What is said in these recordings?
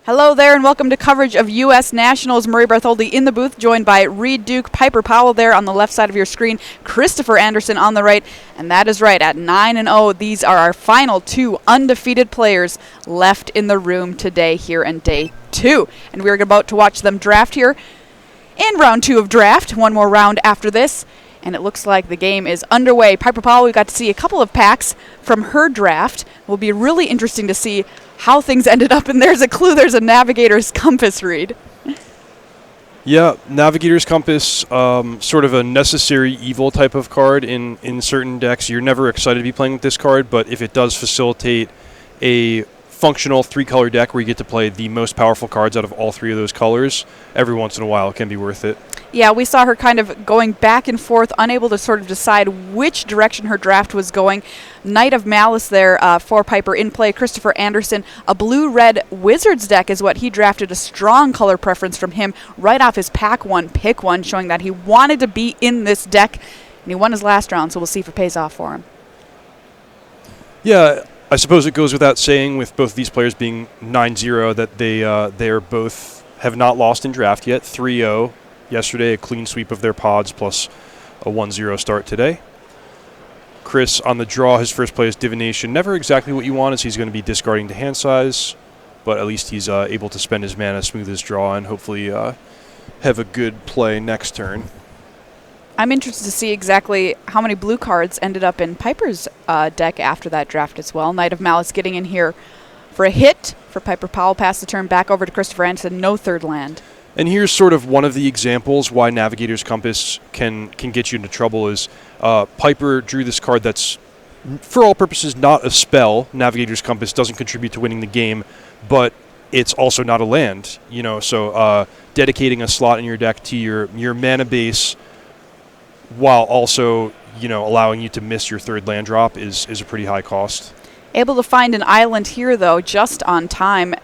Hello there and welcome to coverage of U.S. Nationals. Murray Bartholdi in the booth, joined by Reed Duke, Piper Powell there on the left side of your screen, Christopher Anderson on the right, and that is right, at 9-0, these are our final two undefeated players left in the room today here in day two. And we're about to watch them draft here in round two of draft, one more round after this. And it looks like the game is underway. Piper Powell, we got to see a couple of packs from her draft. It will be really interesting to see how things ended up. And there's a clue. There's a Navigator's Compass, Reed. Yeah, Navigator's Compass, sort of a necessary evil type of card in certain decks. You're never excited to be playing with this card, but if it does facilitate a functional three-color deck where you get to play the most powerful cards out of all three of those colors, every once in a while it can be worth it. Yeah, we saw her kind of going back and forth, unable to sort of decide which direction her draft was going. Knight of Malice there for Piper in play. Christopher Anderson, a blue-red Wizards deck is what he drafted, a strong color preference from him right off his pack one, pick one, showing that he wanted to be in this deck, and he won his last round, so we'll see if it pays off for him. Yeah, I suppose it goes without saying with both these players being 9-0 that they are both have not lost in draft yet. 3-0 yesterday, a clean sweep of their pods plus a 1-0 start today. Chris on the draw, his first play is Divination. Never exactly what you want, as he's going to be discarding to hand size, but at least he's able to spend his mana, smooth his draw, and hopefully have a good play next turn. I'm interested to see exactly how many blue cards ended up in Piper's deck after that draft as well. Knight of Malice getting in here for a hit for Piper Powell. Pass the turn back over to Christopher Anderson. No third land. And here's sort of one of the examples why Navigator's Compass can get you into trouble is Piper drew this card that's, for all purposes, not a spell. Navigator's Compass doesn't contribute to winning the game, but it's also not a land. So dedicating a slot in your deck to your mana base while also, allowing you to miss your third land drop is a pretty high cost. Able to find an island here, though, just on time.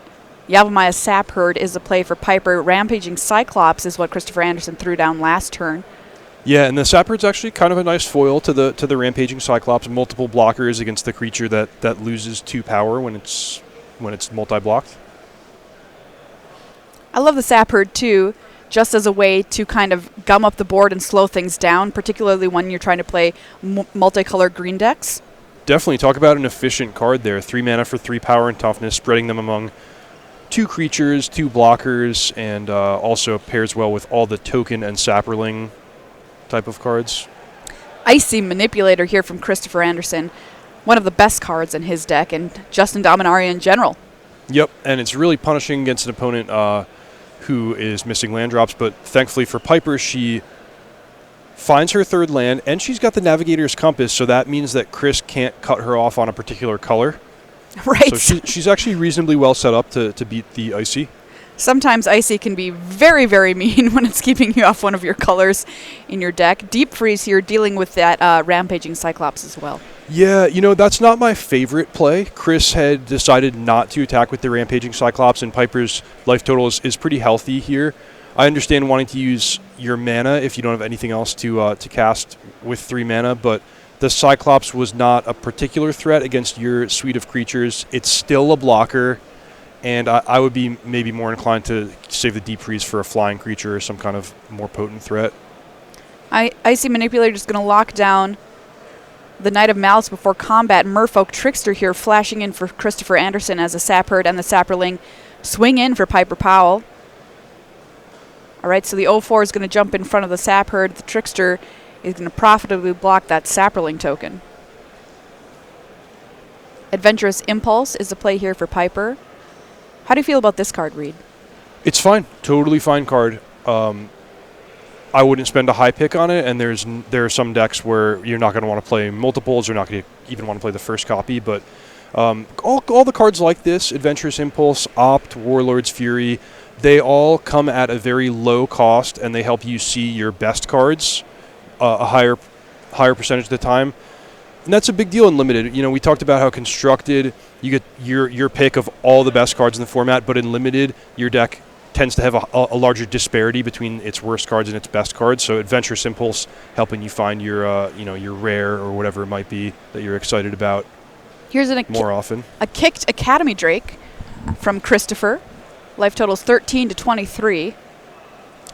Yavimaya Sapherd is a play for Piper. Rampaging Cyclops is what Christopher Anderson threw down last turn. Yeah, and the Sapherd's actually kind of a nice foil to the Rampaging Cyclops. Multiple blockers against the creature that loses 2 power when it's multi-blocked. I love the Sapherd, too, just as a way to kind of gum up the board and slow things down, particularly when you're trying to play multicolored green decks. Definitely. Talk about an efficient card there. 3 mana for 3 power and toughness, spreading them among 2 creatures, 2 blockers, and also pairs well with all the token and sapperling type of cards. Icy Manipulator here from Christopher Anderson. One of the best cards in his deck, and Justin Dominaria in general. Yep, and it's really punishing against an opponent who is missing land drops, but thankfully for Piper, she finds her third land, and she's got the Navigator's Compass, so that means that Chris can't cut her off on a particular color. Right. So she's actually reasonably well set up to beat the Icy. Sometimes Icy can be very, very mean when it's keeping you off one of your colors in your deck. Deep Freeze here dealing with that Rampaging Cyclops as well. Yeah, that's not my favorite play. Chris had decided not to attack with the Rampaging Cyclops, and Piper's life total is pretty healthy here. I understand wanting to use your mana if you don't have anything else to cast with 3 mana, but the Cyclops was not a particular threat against your suite of creatures. It's still a blocker, and I would be maybe more inclined to save the Deep Freeze for a flying creature or some kind of more potent threat. Icy Manipulator is going to lock down the Knight of Malice before combat. Merfolk Trickster here flashing in for Christopher Anderson as a Sapherd, and the Sapperling swing in for Piper Powell. All right, so the 0-4 is going to jump in front of the Sapherd. The Trickster is going to profitably block that Sapperling token. Adventurous Impulse is the play here for Piper. How do you feel about this card, Reed? It's fine. Totally fine card. I wouldn't spend a high pick on it, and there are some decks where you're not going to want to play multiples or not going to even want to play the first copy, but all the cards like this, Adventurous Impulse, Opt, Warlord's Fury, they all come at a very low cost, and they help you see your best cards a higher percentage of the time. And that's a big deal in Limited. We talked about how Constructed, you get your pick of all the best cards in the format, but in Limited, your deck tends to have a larger disparity between its worst cards and its best cards. So Adventurous Impulse helping you find your your rare or whatever it might be that you're excited about. Here's more often. A kicked Academy Drake from Christopher. Life total's 13 to 23.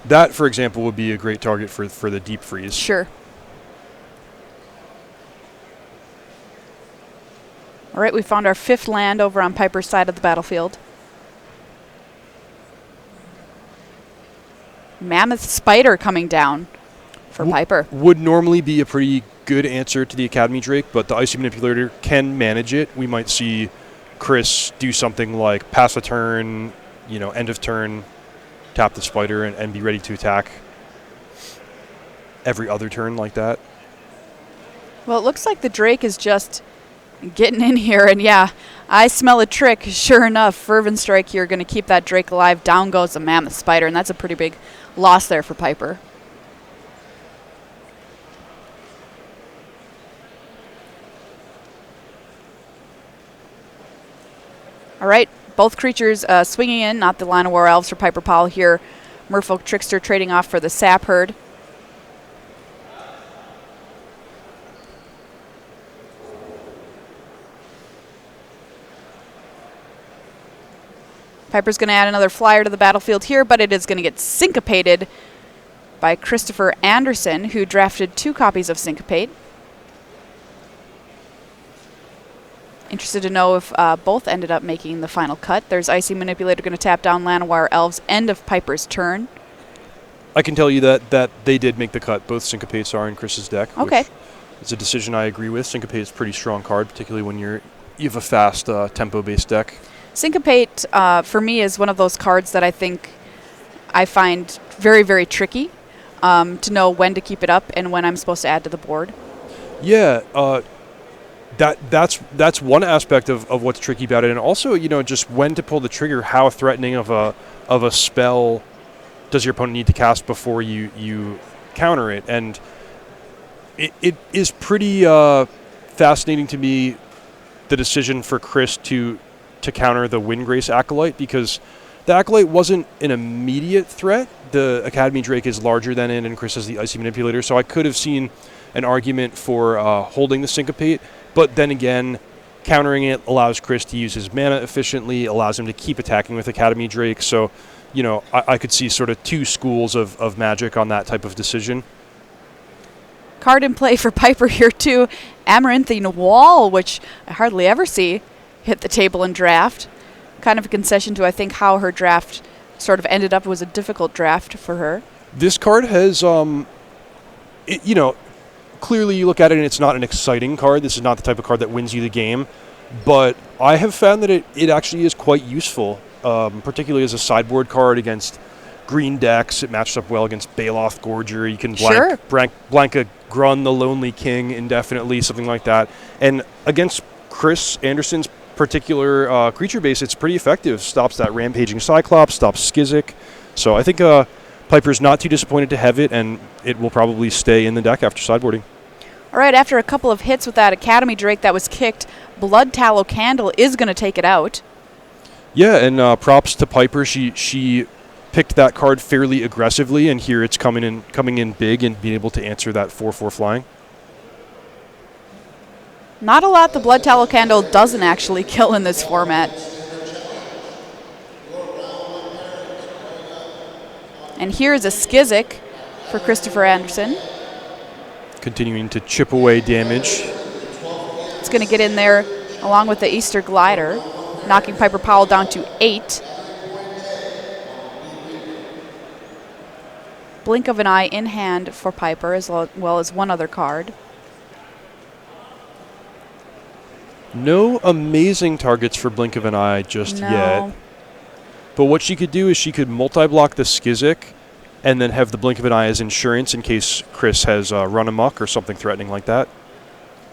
That, for example, would be a great target for the deep freeze. Sure. All right, we found our 5th land over on Piper's side of the battlefield. Mammoth Spider coming down for Piper. Would normally be a pretty good answer to the Academy Drake, but the Icy Manipulator can manage it. We might see Chris do something like pass a turn, end of turn, tap the Spider, and be ready to attack every other turn like that. Well, it looks like the Drake is just getting in here, and yeah, I smell a trick. Sure enough, Fervent Strike here going to keep that Drake alive. Down goes the Mammoth Spider, and that's a pretty big loss there for Piper. All right, both creatures swinging in, not the Line of War Elves for Piper Powell here. Merfolk Trickster trading off for the Sap Herd. Piper's going to add another flyer to the battlefield here, but it is going to get syncopated by Christopher Anderson, who drafted 2 copies of Syncopate. Interested to know if both ended up making the final cut. There's Icy Manipulator going to tap down Llanowar Elves, end of Piper's turn. I can tell you that they did make the cut. Both Syncopates are in Chris's deck. Okay. It's a decision I agree with. Syncopate is a pretty strong card, particularly when you have a fast tempo-based deck. Syncopate, for me, is one of those cards that I find very, very tricky to know when to keep it up and when I'm supposed to add to the board. Yeah, that's one aspect of what's tricky about it, and also just when to pull the trigger. How threatening of a spell does your opponent need to cast before you counter it? And it is pretty fascinating to me, the decision for Chris to counter the Windgrace Acolyte, because the Acolyte wasn't an immediate threat. The Academy Drake is larger than it, and Chris has the Icy Manipulator, so I could have seen an argument for holding the Syncopate, but then again, countering it allows Chris to use his mana efficiently, allows him to keep attacking with Academy Drake, so I could see sort of 2 schools of Magic on that type of decision. Card in play for Piper here too, Amaranthine Wall, which I hardly ever see hit the table in draft. Kind of a concession to, I think, how her draft sort of ended up. It was a difficult draft for her. This card has, clearly you look at it and it's not an exciting card. This is not the type of card that wins you the game. But I have found that it actually is quite useful, particularly as a sideboard card against green decks. It matches up well against Baloth Gorger. You can blank a Grun the Lonely King indefinitely, something like that. And against Chris Anderson's particular creature base, it's pretty effective. Stops that Rampaging Cyclops, stops Skizik. So I think Piper's not too disappointed to have it, and it will probably stay in the deck after sideboarding. All right, after a couple of hits with that Academy Drake that was kicked, Blood Tallow Candle is going to take it out. Yeah, and props to Piper. She picked that card fairly aggressively, and here it's coming in big and being able to answer that 4/4 flying. Not a lot the Blood Tallow Candle doesn't actually kill in this format. And here's a Skizik for Christopher Anderson. Continuing to chip away damage. It's going to get in there along with the Easter Glider, knocking Piper Powell down to 8. Blink of an Eye in hand for Piper, as well as one other card. No amazing targets for Blink of an Eye just yet. But what she could do is she could multi-block the Skizik and then have the Blink of an Eye as insurance in case Chris has run amok or something threatening like that.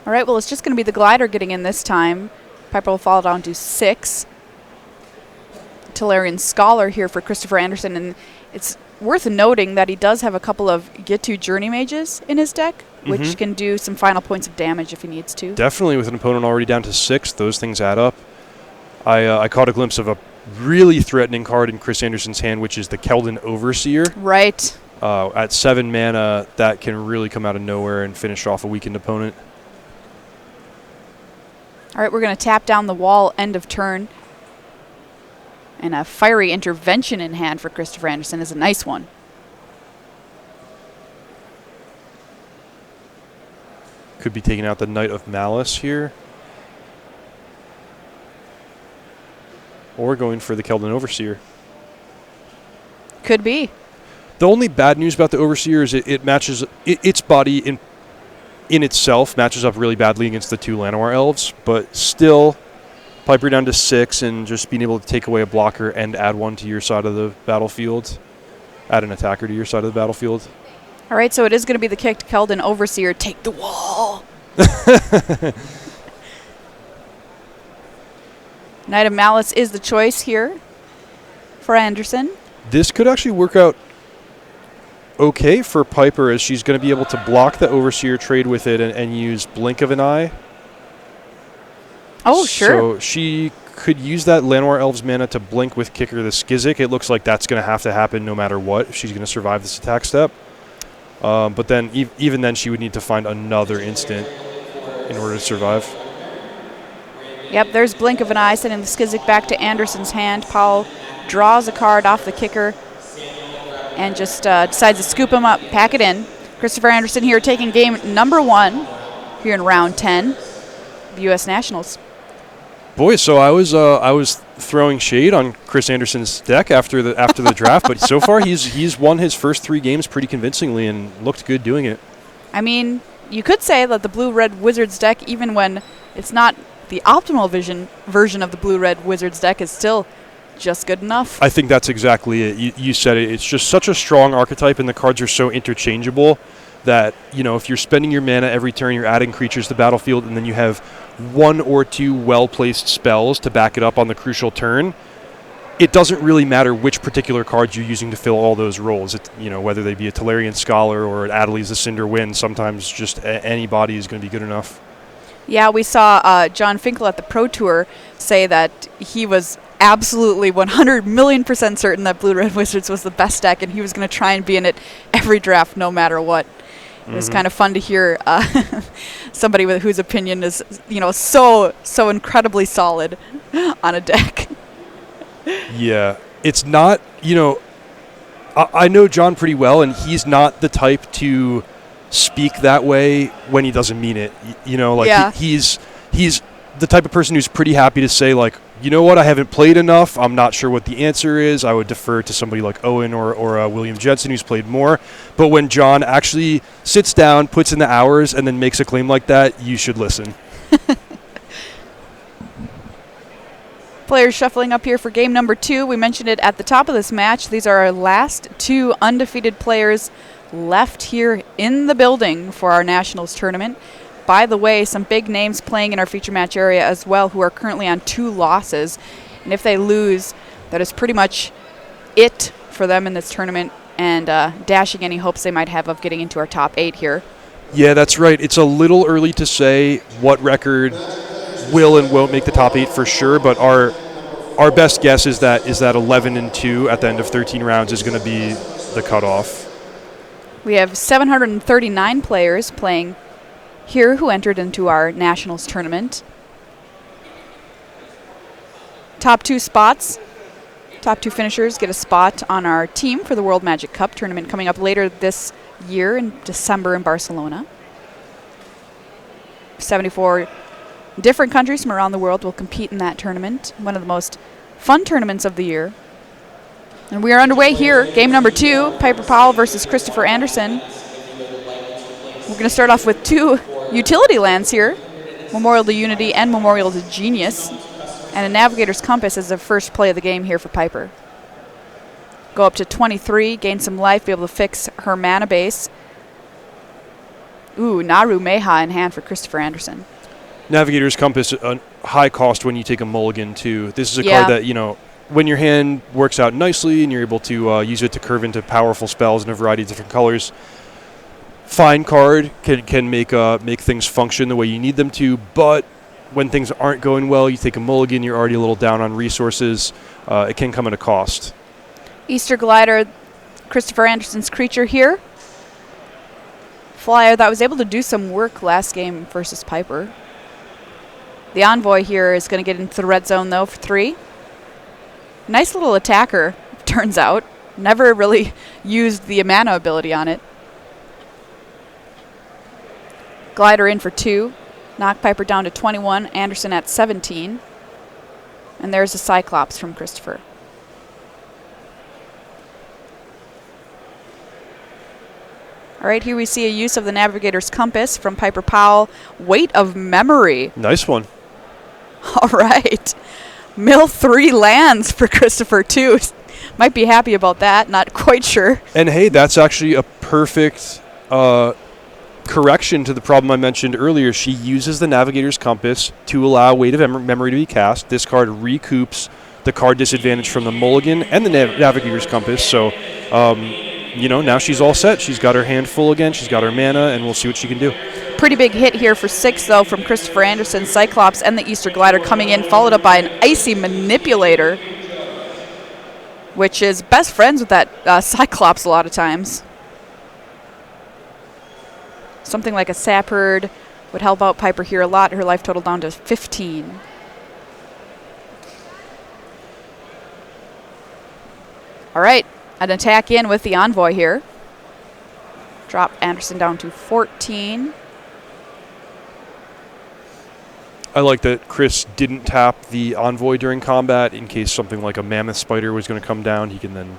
All right, well, it's just going to be the Glider getting in this time. Piper will fall down to 6. Tolarian Scholar here for Christopher Anderson, and it's worth noting that he does have a couple of Get-To Journey Mages in his deck, which can do some final points of damage if he needs to. Definitely, with an opponent already down to 6, those things add up. I caught a glimpse of a really threatening card in Chris Anderson's hand, which is the Keldon Overseer. Right. At 7 mana, that can really come out of nowhere and finish off a weakened opponent. All right, we're going to tap down the wall, end of turn. And a fiery intervention in hand for Christopher Anderson is a nice one. Could be taking out the Knight of Malice here. Or going for the Keldon Overseer. Could be. The only bad news about the Overseer is it matches its body in itself matches up really badly against the 2 Llanowar elves, but still Piper down to 6 and just being able to take away a blocker and add 1 to your side of the battlefield. Add an attacker to your side of the battlefield. All right, so it is going to be the kick to Keldon Overseer. Take the wall. Knight of Malice is the choice here for Anderson. This could actually work out okay for Piper, as she's going to be able to block the Overseer trade with it and use Blink of an Eye. Oh, sure. So she could use that Llanowar Elves mana to blink with Kicker the Skizzik. It looks like that's going to have to happen no matter what if she's going to survive this attack step. But then even then she would need to find another instant in order to survive. Yep, there's Blink of an Eye, sending the Skizzik back to Anderson's hand. Powell draws a card off the Kicker and just decides to scoop him up, pack it in. Christopher Anderson here taking game number 1 here in round 10 of U.S. Nationals. Boy, so I was throwing shade on Chris Anderson's deck after the draft, but so far he's won his first 3 games pretty convincingly and looked good doing it. I mean, you could say that the Blue-Red Wizards deck, even when it's not the optimal version of the Blue-Red Wizards deck, is still just good enough. I think that's exactly it. You said it. It's just such a strong archetype, and the cards are so interchangeable that, if you're spending your mana every turn, you're adding creatures to the battlefield, and then you have 1 or 2 well-placed spells to back it up on the crucial turn, it doesn't really matter which particular cards you're using to fill all those roles. Whether they be a Tolarian Scholar or an Adeliz the Cinder Wind, sometimes just any body is going to be good enough. Yeah, we saw John Finkel at the Pro Tour say that he was absolutely 100 million % certain that Blue-Red Wizards was the best deck, and he was going to try and be in it every draft no matter what. It was kind of fun to hear somebody whose opinion is, so incredibly solid on a deck. Yeah, it's not, I know John pretty well, and he's not the type to speak that way when he doesn't mean it. He's the type of person who's pretty happy to say, like, you know what, I haven't played enough, I'm not sure what the answer is. I would defer to somebody like Owen or William Jensen, who's played more. But when John actually sits down, puts in the hours, and then makes a claim like that, you should listen. Players shuffling up here for game number 2. We mentioned it at the top of this match. These are our last 2 undefeated players left here in the building for our Nationals tournament. By the way, some big names playing in our feature match area as well, who are currently on 2 losses. And if they lose, that is pretty much it for them in this tournament, and dashing any hopes they might have of getting into our top 8 here. Yeah, that's right. It's a little early to say what record will and won't make the top 8 for sure, but our best guess is that 11-2 at the end of 13 rounds is going to be the cutoff. We have 739 players playing here who entered into our Nationals tournament. Top 2 spots, top 2 finishers get a spot on our team for the World Magic Cup tournament coming up later this year in December in Barcelona. 74 different countries from around the world will compete in that tournament, one of the most fun tournaments of the year. And we are underway here, game number 2, Piper Powell versus Christopher Anderson. We're going to start off with 2 utility lands here, Memorial to Unity and Memorial to Genius, and a Navigator's Compass as the first play of the game here for Piper. Go up to 23, gain some life, be able to fix her mana base. Ooh, Naru Meha in hand for Christopher Anderson. Navigator's Compass, a high cost when you take a mulligan too. This is a card that, when your hand works out nicely and you're able to use it to curve into powerful spells in a variety of different colors, fine card, can make things function the way you need them to, but when things aren't going well, you take a mulligan, you're already a little down on resources, it can come at a cost. Easter Glider, Christopher Anderson's creature here. Flyer that was able to do some work last game versus Piper. The Envoy here is going to get into the red zone, though, for 3. Nice little attacker, turns out. Never really used the mana ability on it. Glider in for 2. Knock Piper down to 21. Anderson at 17. And there's a Cyclops from Christopher. All right, here we see a use of the Navigator's Compass from Piper Powell. Weight of Memory. Nice one. All right. Mill 3 lands for Christopher, too. Might be happy about that. Not quite sure. And hey, that's actually a perfect correction to the problem I mentioned earlier. She uses the Navigator's Compass to allow Weight of Memory to be cast. This card recoups the card disadvantage from the mulligan and the Navigator's Compass. So, now she's all set. She's got her hand full again. She's got her mana, and we'll see what she can do. Pretty big hit here for 6, though, from Christopher Anderson. Cyclops and the Easter Glider coming in, followed up by an Icy Manipulator, which is best friends with that Cyclops a lot of times. Something like a Sap Herd would help out Piper here a lot. Her life total down to 15. All right, an attack in with the Envoy here. Drop Anderson down to 14. I like that Chris didn't tap the Envoy during combat in case something like a Mammoth Spider was going to come down. He can then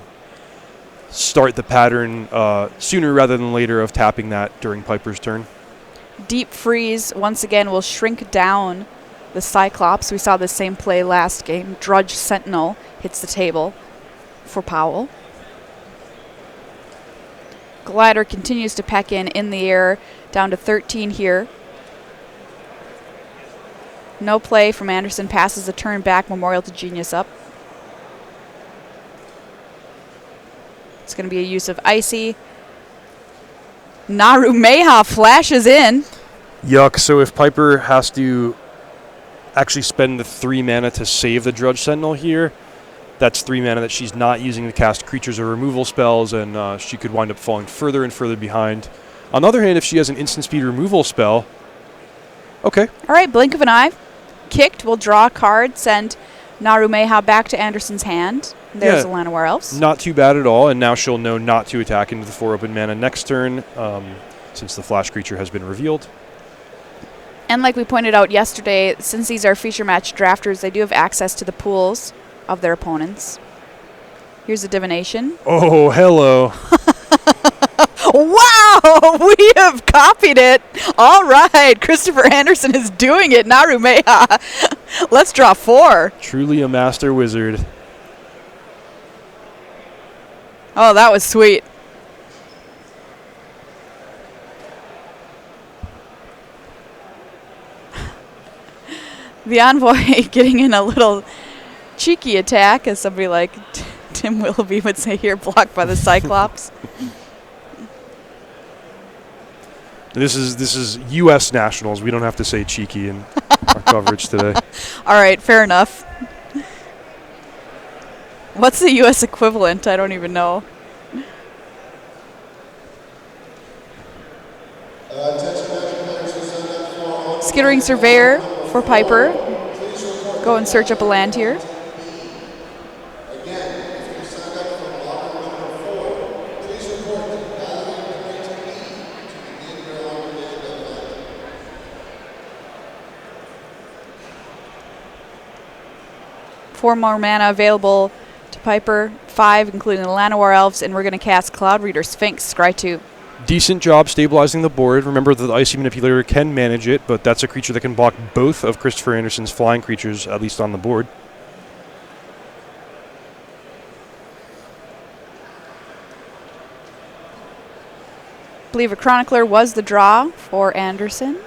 start the pattern sooner rather than later of tapping that during Piper's turn. Deep Freeze, once again, will shrink down the Cyclops. We saw the same play last game. Drudge Sentinel hits the table for Powell. Glider continues to peck in the air, down to 13 here. No play from Anderson, passes a turn back, Memorial to Genius up. It's going to be a use of Icy. Narumeha flashes in. Yuck. So if Piper has to actually spend the 3 mana to save the Drudge Sentinel here, that's 3 mana that she's not using to cast creatures or removal spells, and she could wind up falling further and further behind. On the other hand, if she has an instant speed removal spell, okay. All right, blink of an eye. Kicked, we'll draw a card, send Narumeha back to Anderson's hand. There's the Llanowar Elves. Not too bad at all, and now she'll know not to attack into the 4 open mana next turn, since the flash creature has been revealed. And like we pointed out yesterday, since these are feature match drafters, they do have access to the pools of their opponents. Here's a divination. Oh, hello. Wow, we have copied it. All right, Christopher Anderson is doing it. Narumeha. Let's draw 4. Truly a master wizard. Oh, that was sweet. The Envoy getting in a little cheeky attack, as somebody like Tim Willoughby would say here, blocked by the Cyclops. This is U.S. Nationals. We don't have to say cheeky in our coverage today. All right, fair enough. What's the U.S. equivalent? I don't even know. Skittering Surveyor for Piper. Go and search up a land here. Four more mana available to Piper. 5, including the Llanowar Elves, and we're going to cast Cloud Reader Sphinx, Scry 2. Decent job stabilizing the board. Remember that the Icy Manipulator can manage it, but that's a creature that can block both of Christopher Anderson's flying creatures, at least on the board. I believe a Chronicler was the draw for Anderson.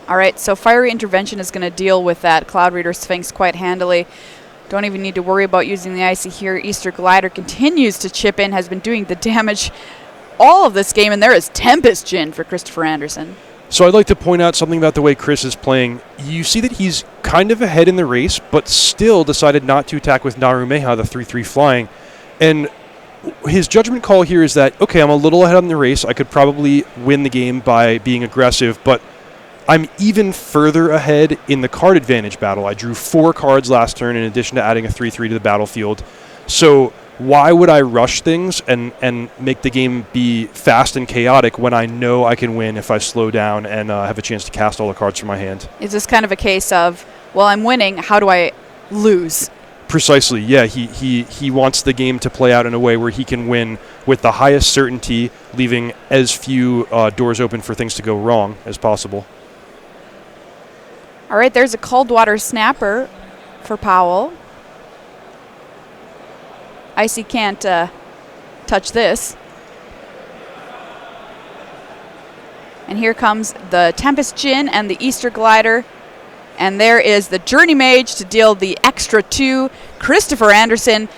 All right, so Fiery Intervention is going to deal with that Cloud Reader Sphinx quite handily. Don't even need to worry about using the Icy here. Easter Glider continues to chip in, has been doing the damage all of this game, and there is Tempest Djinn for Christopher Anderson. So I'd like to point out something about the way Chris is playing. You see that he's kind of ahead in the race, but still decided not to attack with Narumeha, the 3/3 flying. And his judgment call here is that, okay, I'm a little ahead in the race. I could probably win the game by being aggressive, but I'm even further ahead in the card advantage battle. I drew 4 cards last turn in addition to adding a 3/3 to the battlefield. So why would I rush things and make the game be fast and chaotic when I know I can win if I slow down and have a chance to cast all the cards from my hand? Is this kind of a case of, well, I'm winning, how do I lose? Precisely, yeah. He wants the game to play out in a way where he can win with the highest certainty, leaving as few doors open for things to go wrong as possible. All right, there's a cold water snapper for Powell. Icy can't touch this. And here comes the Tempest Djinn and the Easter Glider. And there is the Journey Mage to deal the extra 2. Christopher Anderson,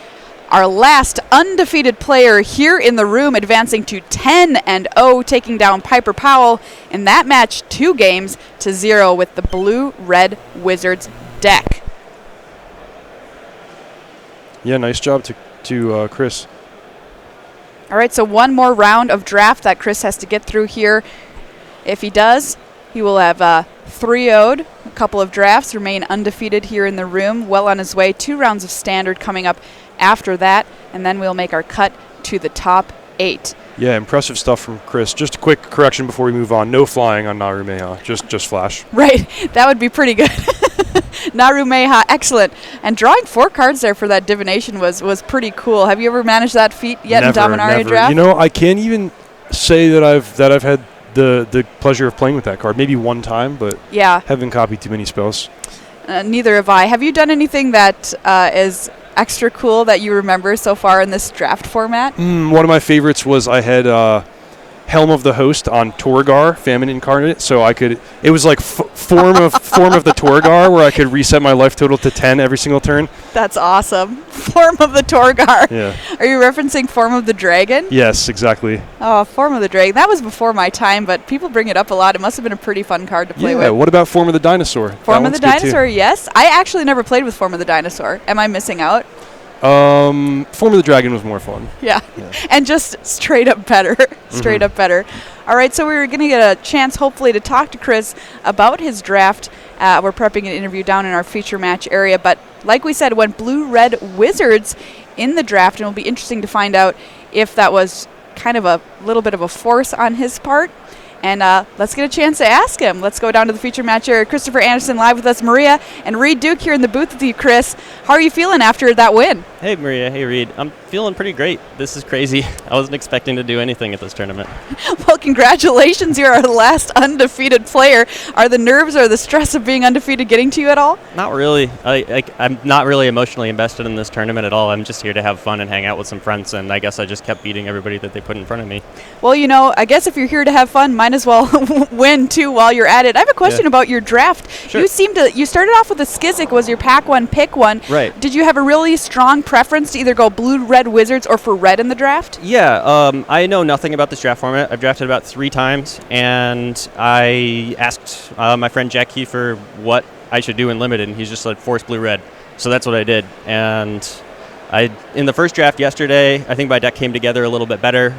our last undefeated player here in the room, advancing to 10-0, taking down Piper Powell in that match 2-0 with the Blue-Red Wizards deck. Yeah, nice job to Chris. All right, so one more round of draft that Chris has to get through here. If he does, he will have 3-0'd a couple of drafts, remain undefeated here in the room, well on his way. 2 rounds of standard coming up after that, and then we'll make our cut to the top 8. Yeah, impressive stuff from Chris. Just a quick correction before we move on. No flying on Narumeha, just flash. Right, that would be pretty good. Narumeha, excellent. And drawing 4 cards there for that divination was pretty cool. Have you ever managed that feat yet in Dominaria draft? You know, I can't even say that I've had the pleasure of playing with that card. Maybe one time, but yeah, haven't copied too many spells. Neither have I. Have you done anything that is extra cool that you remember so far in this draft format? One of my favorites was I had Helm of the Host on Torgar, Famine Incarnate, so I could. It was like form of the Torgar, where I could reset my life total to 10 every single turn. That's awesome. Form of the Torgar. Yeah. Are you referencing Form of the Dragon? Yes, exactly. Oh, Form of the Dragon. That was before my time, but people bring it up a lot. It must have been a pretty fun card to play with. Yeah. What about Form of the Dinosaur? Form of the Dinosaur, yes. I actually never played with Form of the Dinosaur. Am I missing out? Form of the Dragon was more fun. Yeah. And just straight up better. Straight up better. All right, so we're going to get a chance, hopefully, to talk to Chris about his draft. We're prepping an interview down in our feature match area. But like we said, went Blue-Red Wizards in the draft, and it'll be interesting to find out if that was kind of a little bit of a force on his part. And let's get a chance to ask him. Let's go down to the feature match area. Christopher Anderson live with us, Maria, and Reed Duke here in the booth with you, Chris. How are you feeling after that win? Hey, Maria. Hey, Reed. I'm feeling pretty great. This is crazy. I wasn't expecting to do anything at this tournament. Well, congratulations. You're our last undefeated player. Are the nerves or the stress of being undefeated getting to you at all? Not really. I'm not really emotionally invested in this tournament at all. I'm just here to have fun and hang out with some friends, and I guess I just kept beating everybody that they put in front of me. Well, you know, I guess if you're here to have fun, might as well win, too, while you're at it. I have a question about your draft. Sure. You started off with a Skizik, was your pack one, pick one. Right. Did you have a really strong preference to either go Blue-Red Wizards or for red in the draft? Yeah, I know nothing about this draft format. I've drafted about 3 times, and I asked my friend Jack Kiefer what I should do in Limited, and he's just like, force Blue-Red. So that's what I did. And in the first draft yesterday, I think my deck came together a little bit better.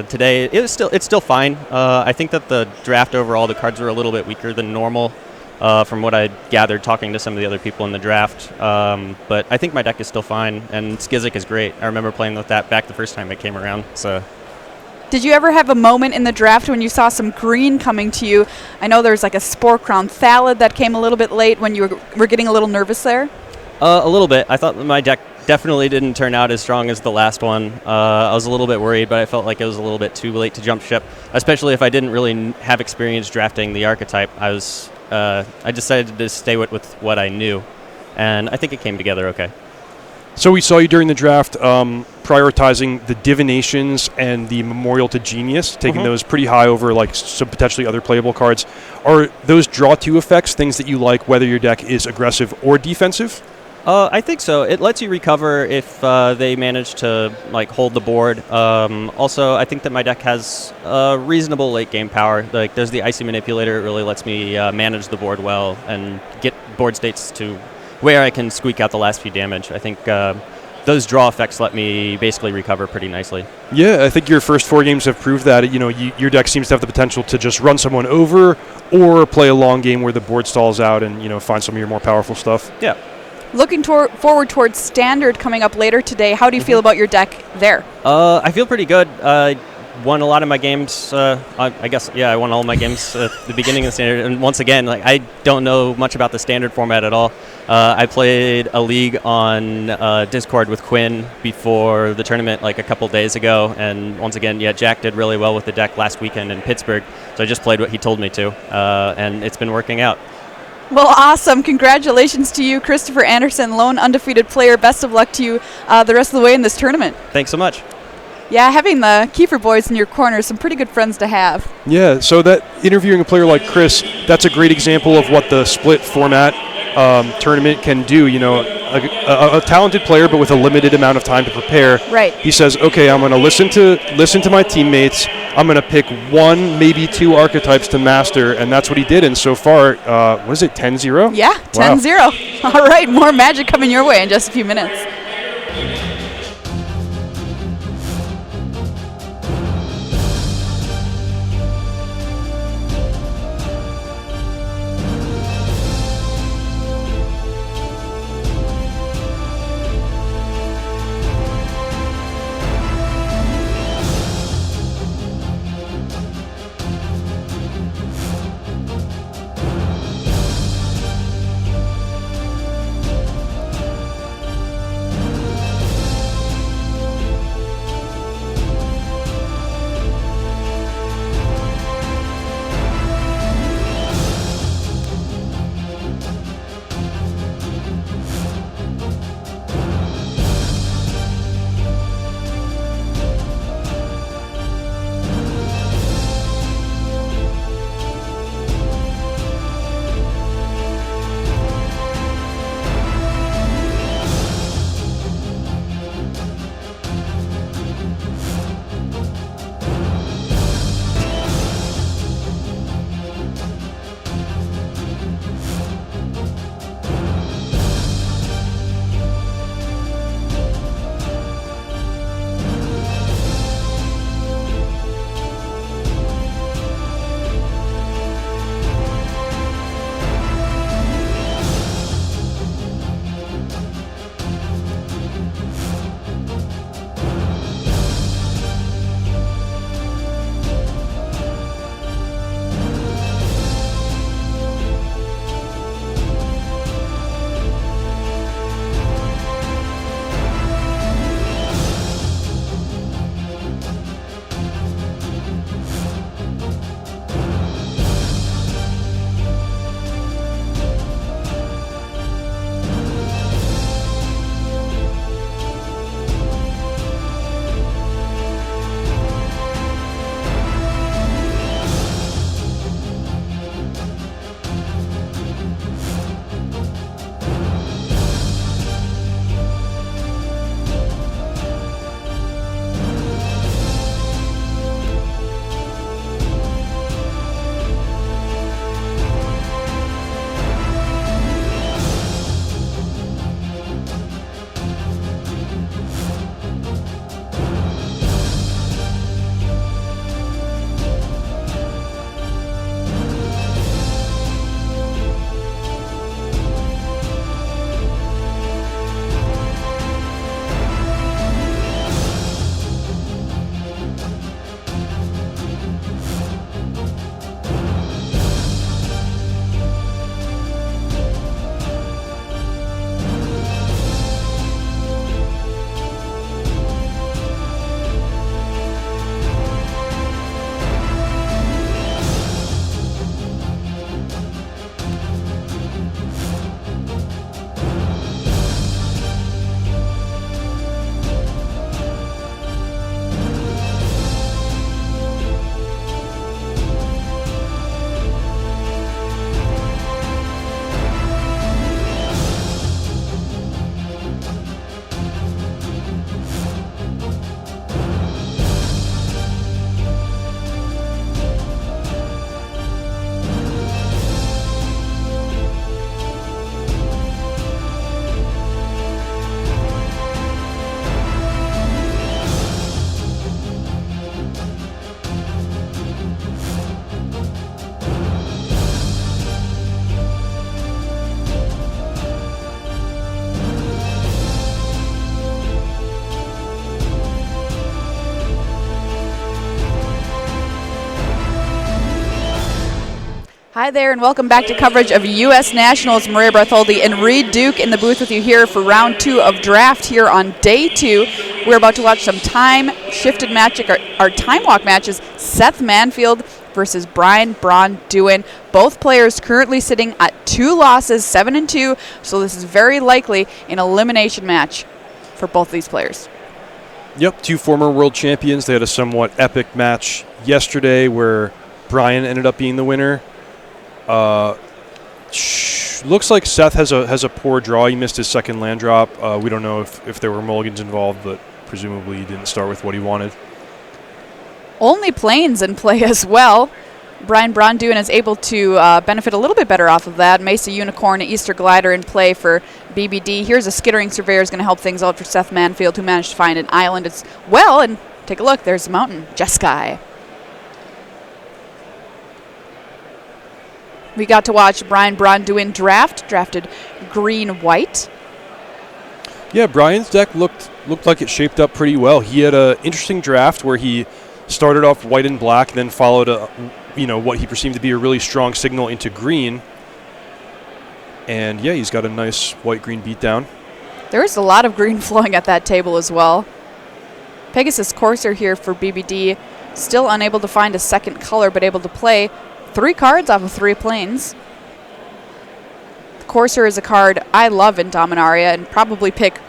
Today, it's still fine. I think that the draft overall, the cards were a little bit weaker than normal from what I gathered talking to some of the other people in the draft. But I think my deck is still fine, and Skizik is great. I remember playing with that back the first time it came around. So. Did you ever have a moment in the draft when you saw some green coming to you? I know there's like a Spore Crown Thallid that came a little bit late when you were getting a little nervous there. A little bit. I thought my deck definitely didn't turn out as strong as the last one. I was a little bit worried, but I felt like it was a little bit too late to jump ship, especially if I didn't really have experience drafting the archetype. I decided to stay with what I knew, and I think it came together okay. So we saw you during the draft prioritizing the divinations and the Memorial to Genius, taking those pretty high over like some potentially other playable cards. Are those draw 2 effects things that you like, whether your deck is aggressive or defensive? I think so. It lets you recover if they manage to like hold the board. Also, I think that my deck has reasonable late game power. Like there's the Icy Manipulator. It really lets me manage the board well and get board states to where I can squeak out the last few damage. I think those draw effects let me basically recover pretty nicely. Yeah, I think your first 4 games have proved that. Your deck seems to have the potential to just run someone over or play a long game where the board stalls out and find some of your more powerful stuff. Yeah. Looking forward towards Standard coming up later today, how do you feel about your deck there? I feel pretty good. I won a lot of my games. I guess, I won all my games at the beginning of the Standard. And once again, I don't know much about the Standard format at all. I played a league on Discord with Quinn before the tournament a couple days ago. And once again, Jack did really well with the deck last weekend in Pittsburgh. So I just played what he told me to. And it's been working out. Well, awesome. Congratulations to you, Christopher Anderson, lone undefeated player. Best of luck to you the rest of the way in this tournament. Thanks so much. Yeah, having the Kiefer boys in your corner is some pretty good friends to have. Yeah, so that interviewing a player like Chris, that's a great example of what the split format tournament can do. A talented player, but with a limited amount of time to prepare. Right. He says, okay, I'm going to listen to my teammates. I'm going to pick 1, maybe 2 archetypes to master, and that's what he did. And so far, what is it, 10-0? Yeah, 10-0. All right, more Magic coming your way in just a few minutes. Hi there, and welcome back to coverage of U.S. Nationals. Maria Bartholdi and Reed Duke in the booth with you here for round 2 of draft here on day 2. We're about to watch some time-shifted magic, our time walk matches. Seth Manfield versus Braun-Duin. Both players currently sitting at 2 losses, 7-2, so this is very likely an elimination match for both these players. Yep, 2 former world champions. They had a somewhat epic match yesterday where Brian ended up being the winner. Looks like Seth has a poor draw. He missed his second land drop. We don't know if there were mulligans involved, but presumably he didn't start with what he wanted. Only planes in play as well. Braun-Duin is able to benefit a little bit better off of that. Mesa Unicorn, Easter Glider in play for BBD. Here's a Skittering Surveyor is going to help things out for Seth Manfield, who managed to find an island as well. And take a look, there's the mountain, Jeskai. We got to watch Braun-Duin drafted green-white. Yeah, Brian's deck looked like it shaped up pretty well. He had an interesting draft where he started off white and black, then followed what he perceived to be a really strong signal into green. And yeah, he's got a nice white-green beatdown. There's a lot of green flowing at that table as well. Pegasus Courser here for BBD, still unable to find a second color, but able to play 3 cards off of 3 planes. The Courser is a card I love in Dominaria and probably pick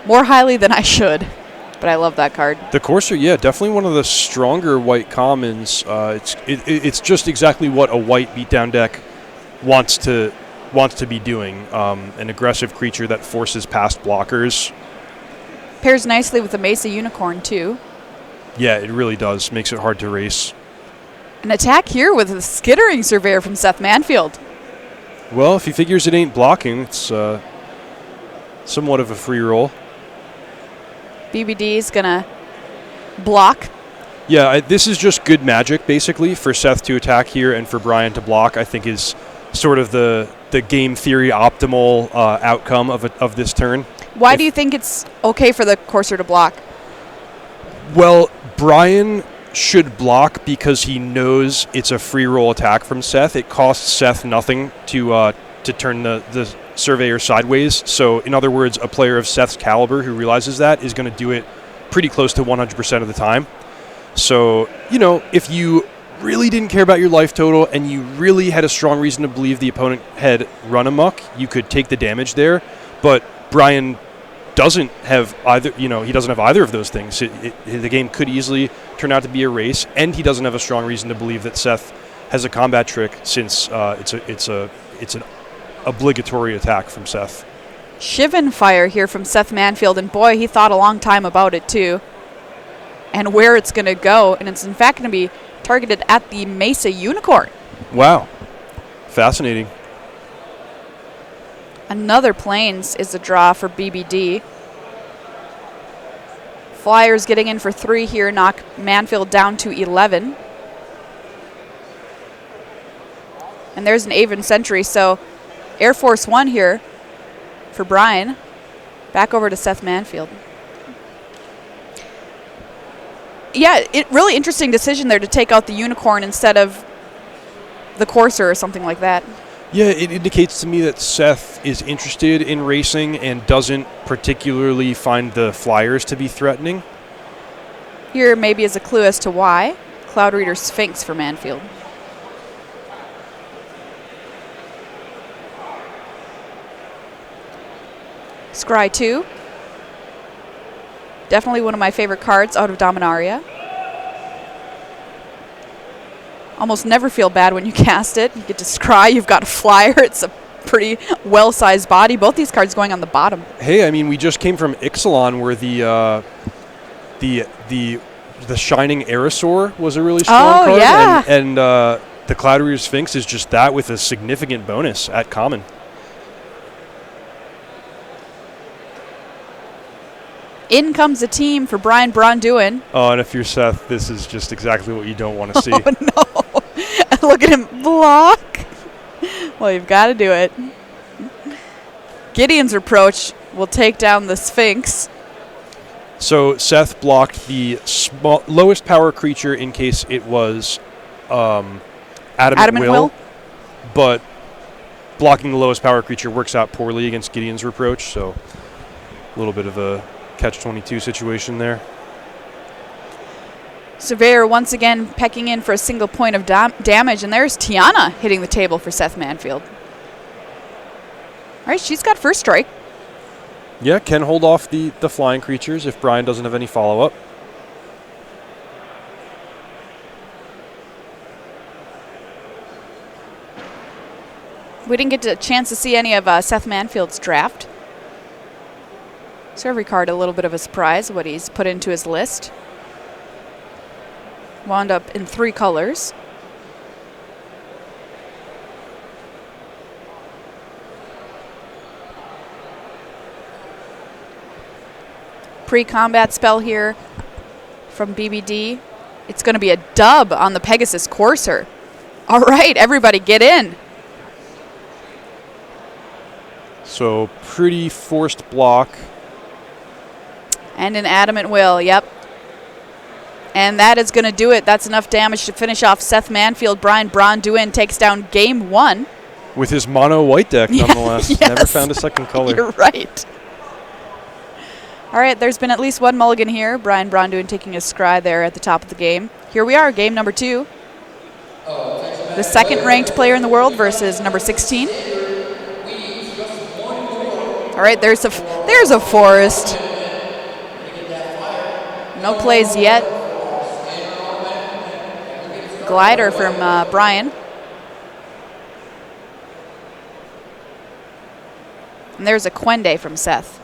more highly than I should, but I love that card. The Courser, yeah, definitely one of the stronger white commons. It's just exactly what a white beatdown deck wants to be doing. An aggressive creature that forces past blockers. Pairs nicely with the Mesa Unicorn too. Yeah, it really does. Makes it hard to race. An attack here with the Skittering Surveyor from Seth Manfield. Well, if he figures it ain't blocking, it's somewhat of a free roll. BBD is going to block. Yeah, this is just good magic, basically, for Seth to attack here and for Brian to block, I think is sort of the game theory optimal outcome of this turn. Why do you think it's okay for the Courser to block? Well, Brian should block because he knows it's a free roll attack from Seth. It costs Seth nothing to turn the Surveyor sideways. So, in other words, a player of Seth's caliber who realizes that is going to do it pretty close to 100% of the time. So, if you really didn't care about your life total and you really had a strong reason to believe the opponent had run amok, you could take the damage there. But Brian doesn't have either, he doesn't have either of those things. The game could easily turn out to be a race, and he doesn't have a strong reason to believe that Seth has a combat trick since it's an obligatory attack from Seth. Shivan Fire here from Seth Manfield, and boy, he thought a long time about it too, and where it's going to go, and it's in fact going to be targeted at the Mesa Unicorn. Wow, fascinating. Another planes is a draw for BBD. Flyers getting in for 3 here, knock Manfield down to 11. And there's an Aven Sentry, so Air Force One here for Brian. Back over to Seth Manfield. Yeah, really interesting decision there to take out the Unicorn instead of the Courser or something like that. Yeah, it indicates to me that Seth is interested in racing and doesn't particularly find the Flyers to be threatening. Here maybe is a clue as to why. Cloud Reader Sphinx for Manfield. Scry 2. Definitely one of my favorite cards out of Dominaria. Almost never feel bad when you cast it. You get to scry, you've got a flyer. It's a pretty well-sized body. Both these cards going on the bottom. Hey, I mean, we just came from Ixalan where the Shining Aerosaur was a really strong card. Yeah. And the Cloud Reader Sphinx is just that with a significant bonus at common. In comes a team for Braun-Duin. Oh, and if you're Seth, this is just exactly what you don't want to see. Oh, no. Look at him block. Well, you've got to do it. Gideon's Reproach will take down the Sphinx. So Seth blocked the lowest power creature in case it was Adamant Will, but blocking the lowest power creature works out poorly against Gideon's Reproach, so a little bit of a catch-22 situation there. Surveyor once again pecking in for a single point of damage, and there's Tiana hitting the table for Seth Manfield. All right, she's got first strike. Yeah, can hold off the flying creatures if Brian doesn't have any follow-up. We didn't get a chance to see any of Seth Manfield's draft. So every card a little bit of a surprise, what he's put into his list. Wound up in 3 colors. Pre-combat spell here from BBD. It's going to be a dub on the Pegasus Courser. All right, everybody get in. So pretty forced block. And an Adamant Will, yep. And that is going to do it. That's enough damage to finish off Seth Manfield. Braun-Duin takes down game 1. With his mono white deck, nonetheless. Yes. Never found a second color. You're right. All right, there's been at least one mulligan here. Braun-Duin taking a scry there at the top of the game. Here we are, game number 2. The second ranked player in the world versus number 16. All right, there's a forest. No plays yet. Glider from Brian. And there's a Quende from Seth.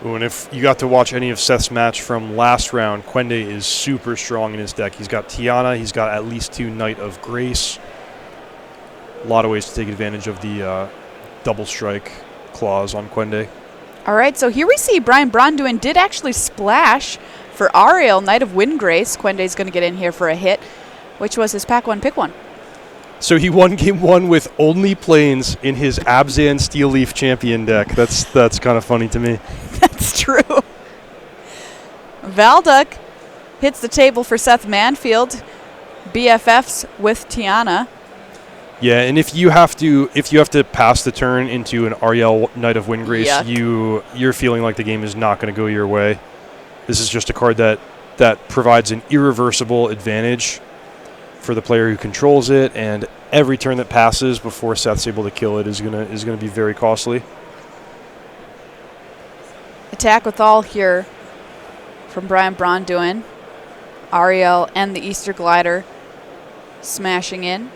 Ooh, and if you got to watch any of Seth's match from last round, Quende is super strong in his deck. He's got Tiana, he's got at least 2 Knight of Grace. A lot of ways to take advantage of the double strike clause on Quende. All right, so here we see Braun-Duin did actually splash for Ariel, Knight of Windgrace. Quende's going to get in here for a hit, which was his pack 1, pick 1. So he won game 1 with only planes in his Abzan Steel Leaf Champion deck. That's kind of funny to me. That's true. Valduk hits the table for Seth Manfield. BFFs with Tiana. Yeah, and if you have to pass the turn into an Ariel Knight of Windgrace, Yuck. you're feeling like the game is not going to go your way. This is just a card that provides an irreversible advantage for the player who controls it, and every turn that passes before Seth's able to kill it is gonna be very costly. Attack with all here from Braun-Duin. Ariel and the Easter Glider smashing in.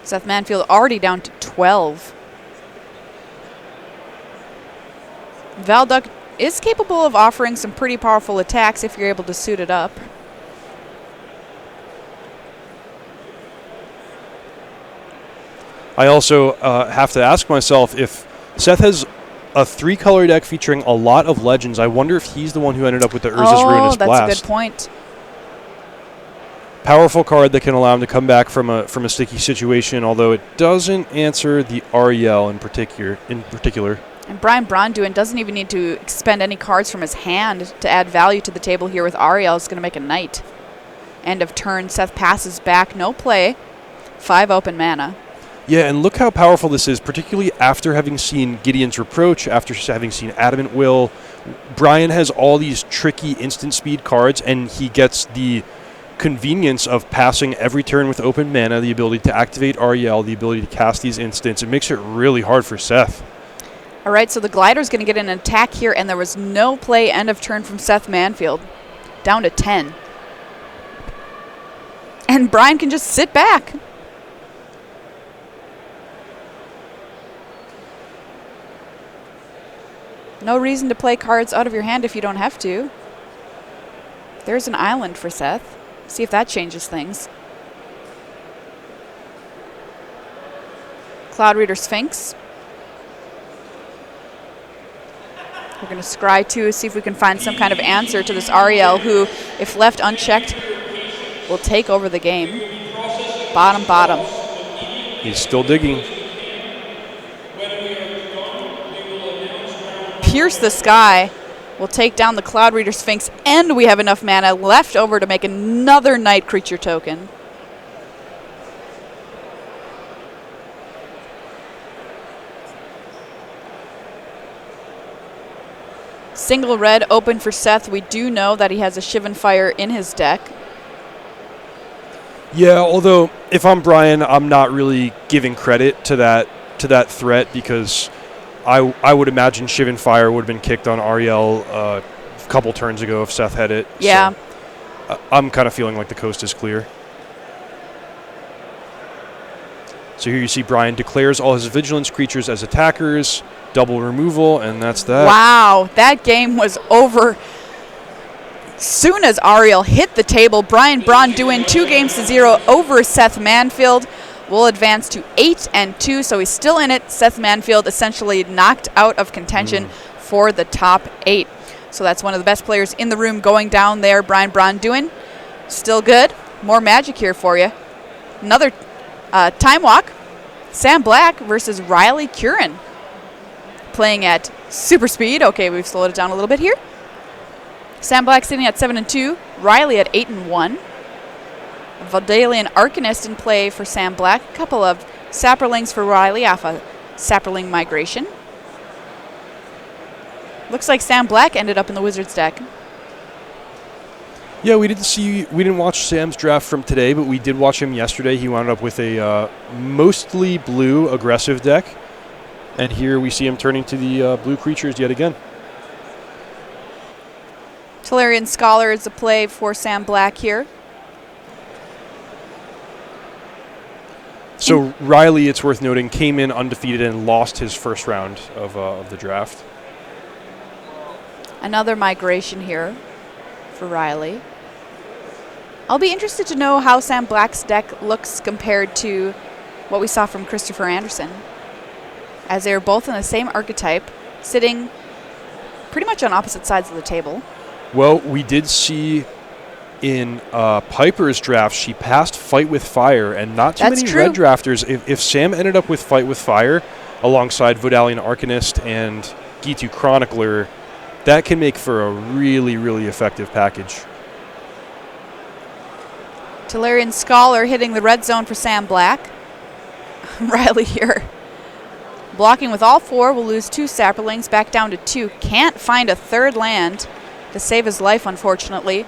Seth Manfield already down to 12. Valduk is capable of offering some pretty powerful attacks if you're able to suit it up. I also have to ask myself, if Seth has a 3-color deck featuring a lot of legends, I wonder if he's the one who ended up with the Urza's Ruinous Blast. That's a good point. Powerful card that can allow him to come back from a sticky situation, although it doesn't answer the Ariel in particular. And Braun-Duin doesn't even need to expend any cards from his hand to add value to the table here with Ariel. It's going to make a Knight. End of turn, Seth passes back, no play. 5 open mana. Yeah, and look how powerful this is, particularly after having seen Gideon's Reproach, after having seen Adamant Will. Brian has all these tricky instant speed cards, and he gets the convenience of passing every turn with open mana, the ability to activate Ariel, the ability to cast these instants. It makes it really hard for Seth. All right, so the Glider's going to get an attack here, and there was no play end of turn from Seth Manfield. Down to 10. And Brian can just sit back. No reason to play cards out of your hand if you don't have to. There's an island for Seth. See if that changes things. Cloud Reader Sphinx. We're going to scry too, see if we can find some kind of answer to this Ariel, who, if left unchecked, will take over the game. Bottom. He's still digging. Pierce the Sky will take down the Cloud Reader Sphinx, and we have enough mana left over to make another Night Creature token. Single red open for Seth. We do know that he has a Shivan Fire in his deck. Yeah, although if I'm Brian, I'm not really giving credit to that threat, because I would imagine Shivan Fire would have been kicked on Ariel a couple turns ago if Seth had it. Yeah. So, I'm kind of feeling like the coast is clear. So here you see Brian declares all his vigilance creatures as attackers, double removal, and that's that. Wow, that game was over. Soon as Ariel hit the table, Braun-Duin 2-0 over Seth Manfield. Will advance to 8-2, so he's still in it. Seth Manfield essentially knocked out of contention for the top 8. So that's one of the best players in the room going down there. Braun-Duin, still good. More magic here for you. Another time walk. Sam Black versus Riley Curran. Playing at super speed. Okay, we've slowed it down a little bit here. Sam Black sitting at 7-2. Riley at 8-1. Vidalian Arcanist in play for Sam Black. A couple of Saprolings for Riley off a Saproling migration. Looks like Sam Black ended up in the Wizards deck. Yeah, we didn't watch Sam's draft from today, but we did watch him yesterday. He wound up with a mostly blue aggressive deck, and here we see him turning to the blue creatures yet again. Tolarian Scholar is the play for Sam Black here. So Riley, it's worth noting, came in undefeated and lost his first round of the draft. Another migration here for Riley. I'll be interested to know how Sam Black's deck looks compared to what we saw from Christopher Anderson, as they are both in the same archetype, sitting pretty much on opposite sides of the table. Well, we did see in Piper's draft, she passed Fight with Fire, and not too many red drafters. If Sam ended up with Fight with Fire alongside Vidalian Arcanist and Gitu Chronicler, that can make for a really, really effective package. Tolarian Scholar hitting the red zone for Sam Black. Riley here. Blocking with all 4, will lose 2 Saprolings, back down to 2. Can't find a third land to save his life, unfortunately.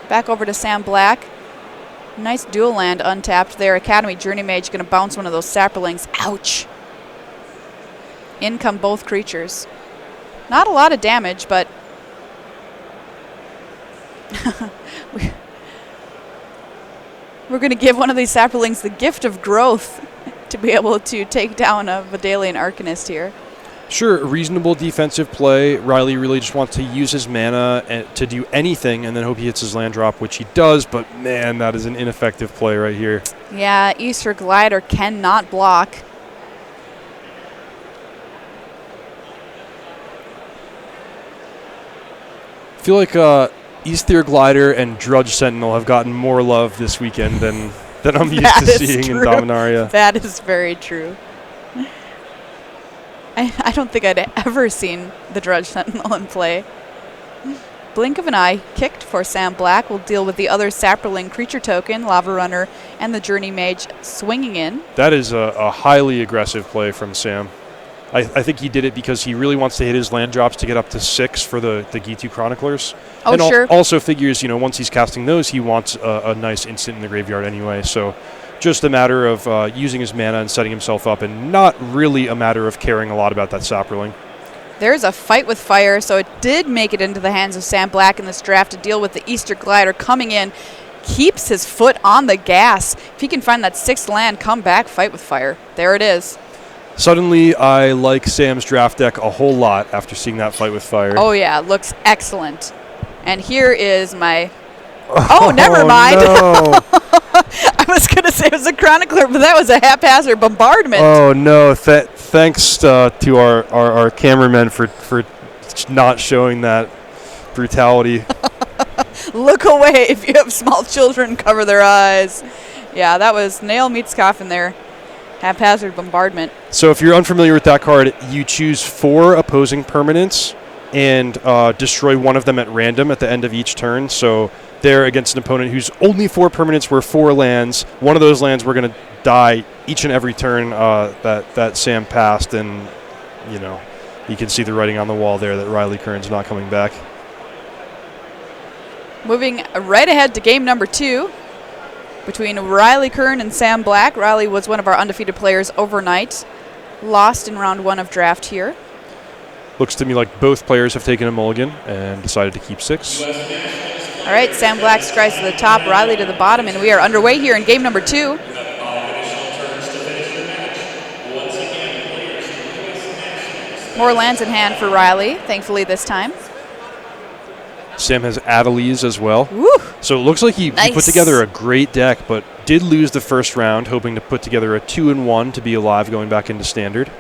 Back over to Sam Black. Nice dual land untapped there. Academy Journey Mage going to bounce one of those Saprolings. Ouch. In come both creatures. Not a lot of damage, but we're going to give one of these Saprolings the gift of growth to be able to take down a Vidalian Arcanist here. Sure, a reasonable defensive play. Riley really just wants to use his mana to do anything and then hope he hits his land drop, which he does, but man, that is an ineffective play right here. Yeah, Easter Glider cannot block. I feel like Easter Glider and Drudge Sentinel have gotten more love this weekend than I'm used to seeing in Dominaria. That is very true. I don't think I'd ever seen the Drudge Sentinel in play. Blink of an Eye kicked for Sam Black. Will deal with the other Saproling creature token, Lava Runner, and the Journey Mage swinging in. That is a highly aggressive play from Sam. I think he did it because he really wants to hit his land drops to get up to 6 for the Gitu Chroniclers. Oh, and sure. Also figures, once he's casting those, he wants a nice instant in the graveyard anyway. So just a matter of using his mana and setting himself up, and not really a matter of caring a lot about that Saproling. There's a Fight with Fire, so it did make it into the hands of Sam Black in this draft to deal with the Easter Glider coming in. Keeps his foot on the gas. If he can find that 6th land, come back, Fight with Fire. There it is. Suddenly, I like Sam's draft deck a whole lot after seeing that Fight with Fire. Oh, yeah, looks excellent. And here is my... Oh, never mind. No. I was going to say it was a Chronicler, but that was a haphazard bombardment. Oh, no. Thanks to our cameramen for not showing that brutality. Look away. If you have small children, cover their eyes. Yeah, that was nail meets coffin there. Haphazard bombardment. So if you're unfamiliar with that card, you choose 4 opposing permanents and destroy one of them at random at the end of each turn. So they're against an opponent whose only 4 permanents were 4 lands. One of those lands were going to die each and every turn that Sam passed, and you can see the writing on the wall there that Riley Curran's not coming back. Moving right ahead to game number 2 between Riley Curran and Sam Black. Riley was one of our undefeated players overnight. Lost in round 1 of draft here. Looks to me like both players have taken a mulligan and decided to keep 6. All right, Sam Black strides to the top, Riley to the bottom, and we are underway here in game number 2. More lands in hand for Riley, thankfully this time. Sam has Adelies as well. Woo. So it looks like he Nice. put together a great deck, but did lose the first round, hoping to put together a 2-1 to be alive going back into Standard.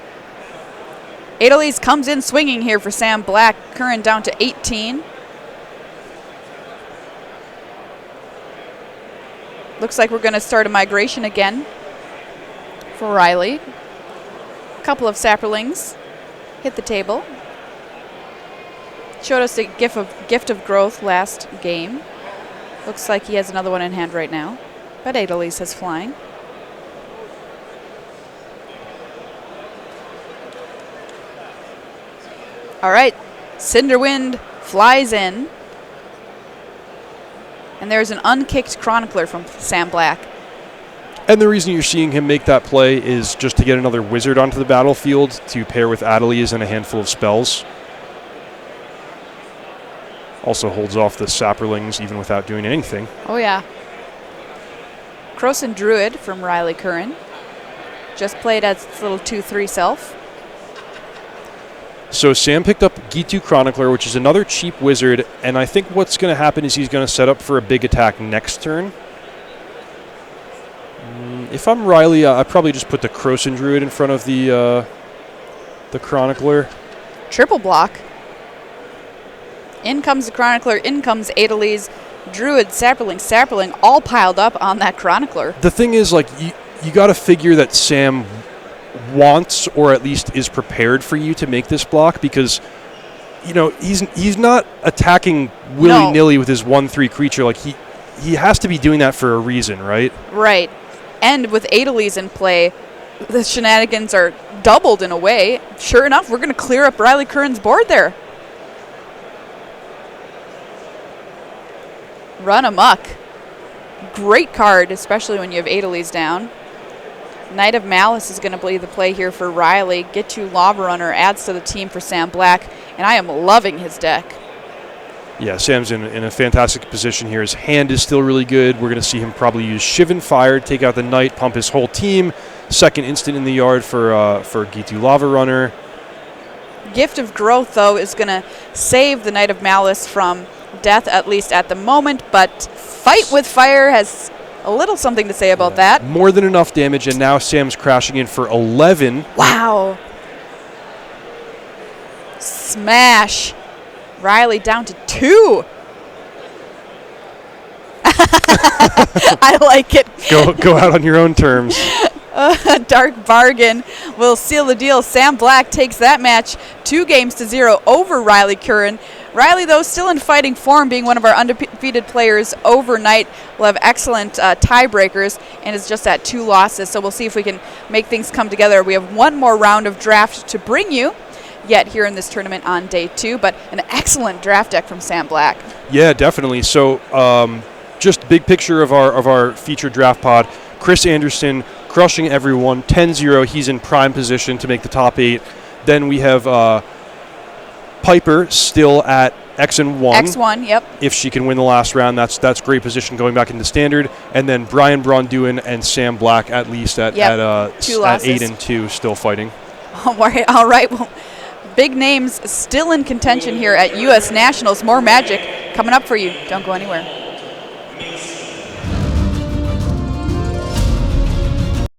Adelies comes in swinging here for Sam Black. Curran down to 18. Looks like we're going to start a migration again for Riley. A couple of sapperlings hit the table. Showed us a gift of growth last game. Looks like he has another one in hand right now. But Adelies has flying. All right, Cinderwind flies in. And there's an unkicked Chronicler from Sam Black. And the reason you're seeing him make that play is just to get another wizard onto the battlefield to pair with Adelies and a handful of spells. Also holds off the sapperlings even without doing anything. Oh, yeah. Croson Druid from Riley Curran. Just played as its little 2/3 self. So Sam picked up Gitu Chronicler, which is another cheap wizard, and I think what's going to happen is he's going to set up for a big attack next turn. If I'm Riley, I'd probably just put the Croson Druid in front of the Chronicler. Triple block. In comes the Chronicler, in comes Adelies, Druid, Sapperling, all piled up on that Chronicler. The thing is, like, you got to figure that Sam wants, or at least is prepared for you to make this block, because, you know, he's not attacking willy-nilly with his 1/3 creature. Like, he has to be doing that for a reason, right? Right. And with Adelies in play, the shenanigans are doubled in a way. Sure enough, we're going to clear up Riley Curran's board there. Run amok. Great card, especially when you have Adelies down. Knight of Malice is going to be the play here for Riley. Get you Lava Runner adds to the team for Sam Black, and I am loving his deck. Yeah, Sam's in a fantastic position here. His hand is still really good. We're going to see him probably use Shivan Fire, take out the Knight, pump his whole team. Second instant in the yard for Gitu Lava Runner. Gift of Growth, though, is going to save the Knight of Malice from death, at least at the moment, but Fight with Fire has a little something to say about that. More than enough damage, and now Sam's crashing in for 11. Wow. Smash. Riley down to 2. I like it. Go out on your own terms. Dark Bargain will seal the deal. Sam Black takes that match 2-0 over Riley Curran. Riley, though, still in fighting form, being one of our undefeated players overnight. Will have excellent tiebreakers and is just at 2 losses. So we'll see if we can make things come together. We have one more round of draft to bring you yet here in this tournament on day 2, but an excellent draft deck from Sam Black. Yeah, definitely. So just big picture of our featured draft pod. Chris Anderson crushing everyone, 10-0. He's in prime position to make the top 8. Then we have Piper still at X1. X1, yep. If she can win the last round, that's great position going back into Standard. And then Braun-Duin and Sam Black at least at 8 and 2 still fighting. All right. Well, big names still in contention here at U.S. Nationals. More magic coming up for you. Don't go anywhere.